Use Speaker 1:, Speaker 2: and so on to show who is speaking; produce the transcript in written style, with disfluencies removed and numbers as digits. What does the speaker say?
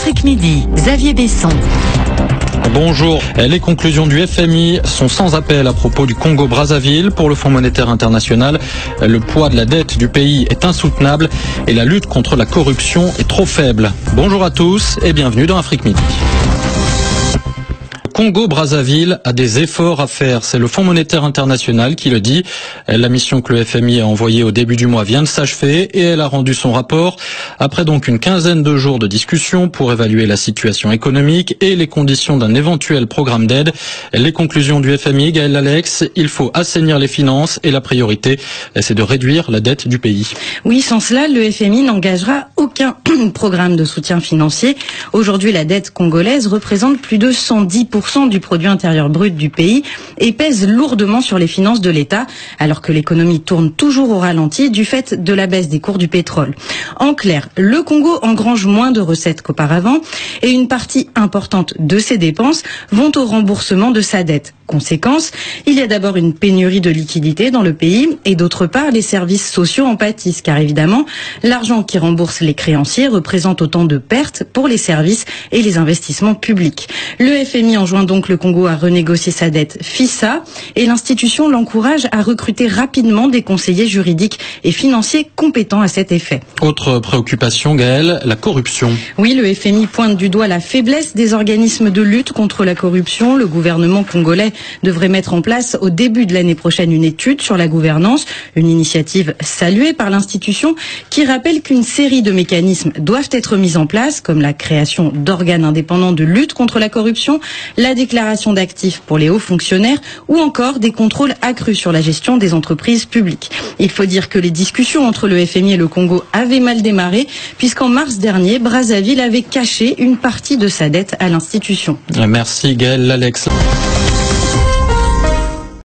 Speaker 1: Afrique Midi, Xavier Besson.
Speaker 2: Bonjour. Les conclusions du FMI sont sans appel à propos du Congo-Brazzaville. Pour le Fonds monétaire international, le poids de la dette du pays est insoutenable et la lutte contre la corruption est trop faible. Bonjour à tous et bienvenue dans Afrique Midi. Congo-Brazzaville a des efforts à faire. C'est le Fonds monétaire international qui le dit. La mission que le FMI a envoyée au début du mois vient de s'achever et elle a rendu son rapport après donc une quinzaine de jours de discussion pour évaluer la situation économique et les conditions d'un éventuel programme d'aide. Les conclusions du FMI, Gaël Alex, il faut assainir les finances et la priorité, c'est de réduire la dette du pays.
Speaker 3: Oui, sans cela, le FMI n'engagera aucun programme de soutien financier. Aujourd'hui, la dette congolaise représente plus de 110% du produit intérieur brut du pays et pèse lourdement sur les finances de l'État, alors que l'économie tourne toujours au ralenti du fait de la baisse des cours du pétrole. En clair, le Congo engrange moins de recettes qu'auparavant et une partie importante de ses dépenses vont au remboursement de sa dette. Conséquence, il y a d'abord une pénurie de liquidités dans le pays et d'autre part, les services sociaux en pâtissent car évidemment, l'argent qui rembourse les créanciers représente autant de pertes pour les services et les investissements publics. Le FMI enjoint donc le Congo à renégocier sa dette FISA et l'institution l'encourage à recruter rapidement des conseillers juridiques et financiers compétents à cet effet.
Speaker 2: Autre préoccupation, Gaël, la corruption.
Speaker 3: Oui, le FMI pointe du doigt la faiblesse des organismes de lutte contre la corruption. Le gouvernement congolais devrait mettre en place au début de l'année prochaine une étude sur la gouvernance, une initiative saluée par l'institution qui rappelle qu'une série de mécanismes doivent être mis en place, comme la création d'organes indépendants de lutte contre la corruption, la déclaration d'actifs pour les hauts fonctionnaires ou encore des contrôles accrus sur la gestion des entreprises publiques. Il faut dire que les discussions entre le FMI et le Congo avaient mal démarré puisqu'en mars dernier, Brazzaville avait caché une partie de sa dette à l'institution.
Speaker 2: Merci Gaël Alex.